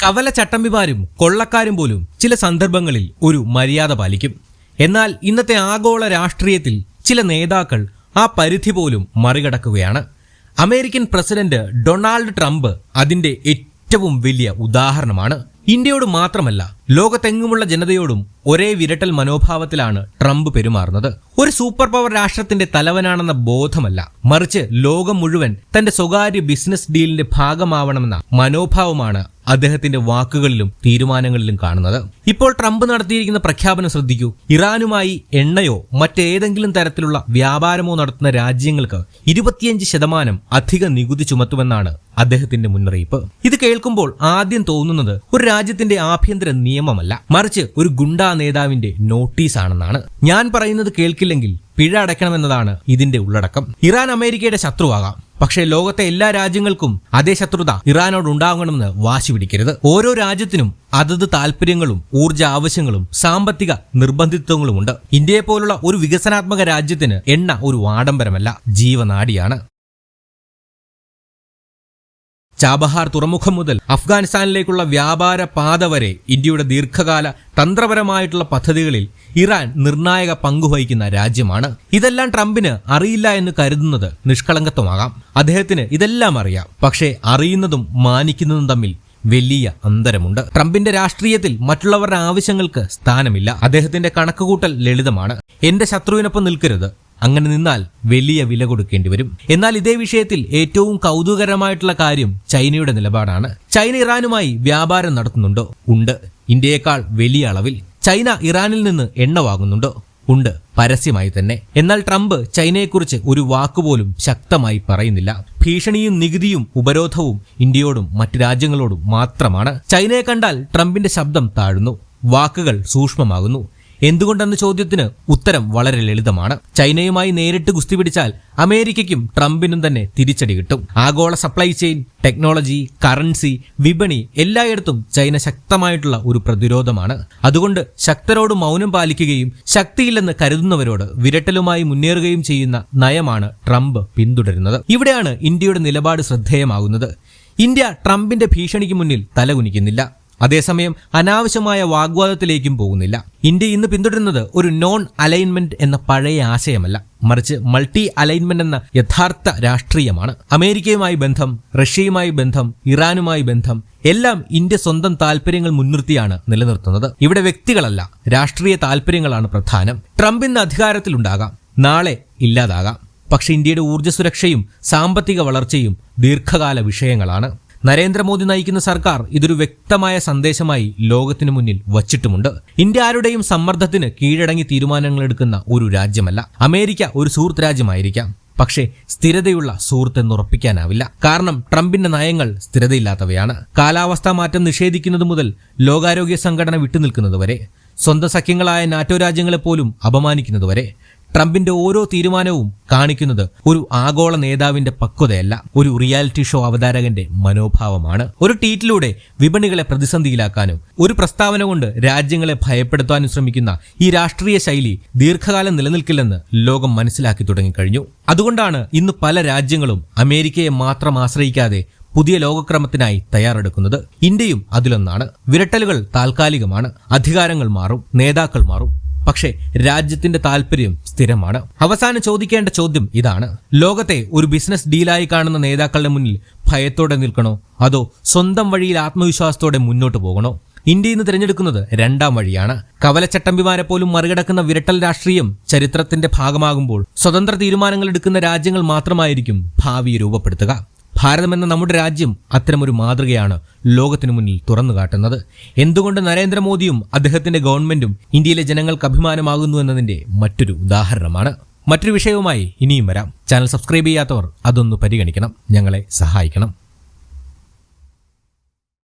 കവല ചട്ടമ്പിമാരും കൊള്ളക്കാരും പോലും ചില സന്ദർഭങ്ങളിൽ ഒരു മര്യാദ പാലിക്കും. എന്നാൽ ഇന്നത്തെ ആഗോള രാഷ്ട്രീയത്തിൽ ചില നേതാക്കൾ ആ പരിധി പോലും മറികടക്കുകയാണ്. അമേരിക്കൻ പ്രസിഡന്റ് ഡൊണാൾഡ് ട്രംപ് അതിന്റെ ഏറ്റവും വലിയ ഉദാഹരണമാണ്. ഇന്ത്യയോട് മാത്രമല്ല, ലോകത്തെങ്ങുമുള്ള ജനതയോടും ഒരേ വിരട്ടൽ മനോഭാവത്തിലാണ് ട്രംപ് പെരുമാറുന്നത്. ഒരു സൂപ്പർ പവർ രാഷ്ട്രത്തിന്റെ തലവനാണെന്ന ബോധമല്ല, മറിച്ച് ലോകം മുഴുവൻ തന്റെ സ്വകാര്യ ബിസിനസ് ഡീലിന്റെ ഭാഗമാവണമെന്ന മനോഭാവമാണ് അദ്ദേഹത്തിന്റെ വാക്കുകളിലും തീരുമാനങ്ങളിലും കാണുന്നത്. ഇപ്പോൾ ട്രംപ് നടത്തിയിരിക്കുന്ന പ്രഖ്യാപനം ശ്രദ്ധിക്കൂ. ഇറാനുമായി എണ്ണയോ മറ്റേതെങ്കിലും തരത്തിലുള്ള വ്യാപാരമോ നടത്തുന്ന രാജ്യങ്ങൾക്ക് 25% അധിക നികുതി ചുമത്തുമെന്നാണ് അദ്ദേഹത്തിന്റെ മുന്നറിയിപ്പ്. ഇത് കേൾക്കുമ്പോൾ ആദ്യം തോന്നുന്നത് ഒരു രാജ്യത്തിന്റെ ആഭ്യന്തര നിയമമല്ല, മറിച്ച് ഒരു ഗുണ്ടാ നേതാവിന്റെ നോട്ടീസാണെന്നാണ്. ഞാൻ പറയുന്നത് കേൾക്കില്ലെങ്കിൽ പിഴ അടയ്ക്കണമെന്നതാണ് ഇതിന്റെ ഉള്ളടക്കം. ഇറാൻ അമേരിക്കയുടെ ശത്രുവാകാം, പക്ഷേ ലോകത്തെ എല്ലാ രാജ്യങ്ങൾക്കും അതേ ശത്രുത ഇറാനോട് ഉണ്ടാകണമെന്ന് വാശി പിടിക്കരുത്. ഓരോ രാജ്യത്തിനും അതത് താല്പര്യങ്ങളും ഊർജ്ജ ആവശ്യങ്ങളും സാമ്പത്തിക നിർബന്ധിത്വങ്ങളുമുണ്ട്. ഇന്ത്യയെ പോലുള്ള ഒരു വികസനാത്മക രാജ്യത്തിന് എണ്ണ ഒരു ആഡംബരമല്ല, ജീവനാഡിയാണ്. ചാബഹാർ തുറമുഖം മുതൽ അഫ്ഗാനിസ്ഥാനിലേക്കുള്ള വ്യാപാര പാത വരെ ഇന്ത്യയുടെ ദീർഘകാല തന്ത്രപരമായിട്ടുള്ള പദ്ധതികളിൽ ഇറാൻ നിർണായക പങ്കുവഹിക്കുന്ന രാജ്യമാണ്. ഇതെല്ലാം ട്രംപിന് അറിയില്ല എന്ന് കരുതുന്നത് നിഷ്കളങ്കത്വമാകാം. അദ്ദേഹത്തിന് ഇതെല്ലാം അറിയാം, പക്ഷേ അറിയുന്നതും മാനിക്കുന്നതും തമ്മിൽ വലിയ അന്തരമുണ്ട്. ട്രംപിന്റെ രാഷ്ട്രീയത്തിൽ മറ്റുള്ളവരുടെ ആവശ്യങ്ങൾക്ക് സ്ഥാനമില്ല. അദ്ദേഹത്തിന്റെ കണക്കുകൂട്ടൽ ലളിതമാണ്: എന്റെ ശത്രുവിനൊപ്പം നിൽക്കരുത്, അങ്ങനെ നിന്നാൽ വലിയ വില കൊടുക്കേണ്ടി വരും. എന്നാൽ ഇതേ വിഷയത്തിൽ ഏറ്റവും കൗതുകകരമായിട്ടുള്ള കാര്യം ചൈനയുടെ നിലപാടാണ്. ചൈന ഇറാനുമായി വ്യാപാരം നടത്തുന്നുണ്ടോ? ഉണ്ട്, ഇന്ത്യയേക്കാൾ വലിയ അളവിൽ. ചൈന ഇറാനിൽ നിന്ന് എണ്ണ വാങ്ങുന്നുണ്ടോ? ഉണ്ട്, പരസ്യമായി തന്നെ. എന്നാൽ ട്രംപ് ചൈനയെക്കുറിച്ച് ഒരു വാക്കുപോലും ശക്തമായി പറയുന്നില്ല. ഭീഷണിയും നികുതിയും ഉപരോധവും ഇന്ത്യയോടും മറ്റു രാജ്യങ്ങളോടും മാത്രമാണ്. ചൈനയെ കണ്ടാൽ ട്രംപിന്റെ ശബ്ദം താഴുന്നു, വാക്കുകൾ സൂക്ഷ്മമാകുന്നു. എന്തുകൊണ്ടെന്ന ചോദ്യത്തിന് ഉത്തരം വളരെ ലളിതമാണ്. ചൈനയുമായി നേരിട്ട് ഗുസ്തി പിടിച്ചാൽ അമേരിക്കയ്ക്കും ട്രംപിനും തന്നെ തിരിച്ചടി കിട്ടും. ആഗോള സപ്ലൈ ചെയിൻ, ടെക്നോളജി, കറൻസി, വിപണി എല്ലായിടത്തും ചൈന ശക്തമായിട്ടുള്ള ഒരു പ്രതിരോധമാണ്. അതുകൊണ്ട് ശക്തരോട് മൗനം പാലിക്കുകയും ശക്തിയില്ലെന്ന് കരുതുന്നവരോട് വിരട്ടലുമായി മുന്നേറുകയും ചെയ്യുന്ന നയമാണ് ട്രംപ് പിന്തുടരുന്നത്. ഇവിടെയാണ് ഇന്ത്യയുടെ നിലപാട് ശ്രദ്ധേയമാകുന്നത്. ഇന്ത്യ ട്രംപിന്റെ ഭീഷണിക്ക് മുന്നിൽ തലകുനിക്കുന്നില്ല, അതേസമയം അനാവശ്യമായ വാഗ്വാദത്തിലേക്കും പോകുന്നില്ല. ഇന്ത്യ ഇന്ന് പിന്തുടരുന്നത് ഒരു നോൺ അലൈൻമെന്റ് എന്ന പഴയ ആശയമല്ല, മറിച്ച് മൾട്ടി അലൈൻമെന്റ് എന്ന യഥാർത്ഥ രാഷ്ട്രീയമാണ്. അമേരിക്കയുമായി ബന്ധം, റഷ്യയുമായി ബന്ധം, ഇറാനുമായി ബന്ധം എല്ലാം ഇന്ത്യ സ്വന്തം താല്പര്യങ്ങൾ മുൻനിർത്തിയാണ് നിലനിർത്തുന്നത്. ഇവിടെ വ്യക്തികളല്ല, രാഷ്ട്രീയ താല്പര്യങ്ങളാണ് പ്രധാനം. ട്രംപ് ഇന്ന് അധികാരത്തിലുണ്ടാകാം, നാളെ ഇല്ലാതാകാം. പക്ഷെ ഇന്ത്യയുടെ ഊർജ്ജ സുരക്ഷയും സാമ്പത്തിക വളർച്ചയും ദീർഘകാല വിഷയങ്ങളാണ്. നരേന്ദ്രമോദി നയിക്കുന്ന സർക്കാർ ഇതൊരു വ്യക്തമായ സന്ദേശമായി ലോകത്തിനു മുന്നിൽ വച്ചിട്ടുമുണ്ട്. ഇന്ത്യ ആരുടെയും സമ്മർദ്ദത്തിന് കീഴടങ്ങി തീരുമാനങ്ങൾ എടുക്കുന്ന ഒരു രാജ്യമല്ല. അമേരിക്ക ഒരു സുഹൃത്ത് രാജ്യമായിരിക്കാം, പക്ഷേ സ്ഥിരതയുള്ള സുഹൃത്തെന്നുറപ്പിക്കാനാവില്ല. കാരണം ട്രംപിന്റെ നയങ്ങൾ സ്ഥിരതയില്ലാത്തവയാണ്. കാലാവസ്ഥാ മാറ്റം നിഷേധിക്കുന്നത് മുതൽ ലോകാരോഗ്യ സംഘടന വിട്ടുനിൽക്കുന്നതുവരെ, സ്വന്തം സഖ്യങ്ങളായ നാറ്റോ രാജ്യങ്ങളെപ്പോലും അപമാനിക്കുന്നതുവരെ ട്രംപിന്റെ ഓരോ തീരുമാനവും കാണിക്കുന്നത് ഒരു ആഗോള നേതാവിന്റെ പക്വതയല്ല, ഒരു റിയാലിറ്റി ഷോ അവതാരകന്റെ മനോഭാവമാണ്. ഒരു ട്വീറ്റിലൂടെ വിപണികളെ പ്രതിസന്ധിയിലാക്കാനും ഒരു പ്രസ്താവന കൊണ്ട് രാജ്യങ്ങളെ ഭയപ്പെടുത്താനും ശ്രമിക്കുന്ന ഈ രാഷ്ട്രീയ ശൈലി ദീർഘകാലം നിലനിൽക്കില്ലെന്ന് ലോകം മനസ്സിലാക്കി തുടങ്ങിക്കഴിഞ്ഞു. അതുകൊണ്ടാണ് ഇന്ന് പല രാജ്യങ്ങളും അമേരിക്കയെ മാത്രം ആശ്രയിക്കാതെ പുതിയ ലോകക്രമത്തിനായി തയ്യാറെടുക്കുന്നത്. ഇന്ത്യയും അതിലൊന്നാണ്. വിരട്ടലുകൾ താൽക്കാലികമാണ്, അധികാരങ്ങൾ മാറും, നേതാക്കൾ മാറും, പക്ഷേ രാജ്യത്തിന്റെ താല്പര്യം സ്ഥിരമാണ്. അവസാനം ചോദിക്കേണ്ട ചോദ്യം ഇതാണ്: ലോകത്തെ ഒരു ബിസിനസ് ഡീലായി കാണുന്ന നേതാക്കളുടെ മുന്നിൽ ഭയത്തോടെ നിൽക്കണോ, അതോ സ്വന്തം വഴിയിൽ ആത്മവിശ്വാസത്തോടെ മുന്നോട്ട് പോകണോ? ഇന്ത്യ ഇന്ന് തിരഞ്ഞെടുക്കുന്നത് രണ്ടാം വഴിയാണ്. കവലച്ചട്ടമ്പിമാരെ പോലും മറികടക്കുന്ന വിരട്ടൽ രാഷ്ട്രീയം ചരിത്രത്തിന്റെ ഭാഗമാകുമ്പോൾ സ്വതന്ത്ര തീരുമാനങ്ങൾ എടുക്കുന്ന രാജ്യങ്ങൾ മാത്രമായിരിക്കും ഭാവി രൂപപ്പെടുത്തുക. ഭാരതമെന്ന നമ്മുടെ രാജ്യം അത്തരമൊരു മാതൃകയാണ് ലോകത്തിനു മുന്നിൽ തുറന്നു കാട്ടുന്നത്. എന്തുകൊണ്ട് നരേന്ദ്രമോദിയും അദ്ദേഹത്തിന്റെ ഗവൺമെന്റും ഇന്ത്യയിലെ ജനങ്ങൾക്ക് അഭിമാനമാകുന്നു എന്നതിന്റെ മറ്റൊരു ഉദാഹരണമാണ്. മറ്റൊരു വിഷയവുമായി ഇനിയും വരാം. ചാനൽ സബ്സ്ക്രൈബ് ചെയ്യാത്തവർ അതൊന്ന് പരിഗണിക്കണം, ഞങ്ങളെ സഹായിക്കണം.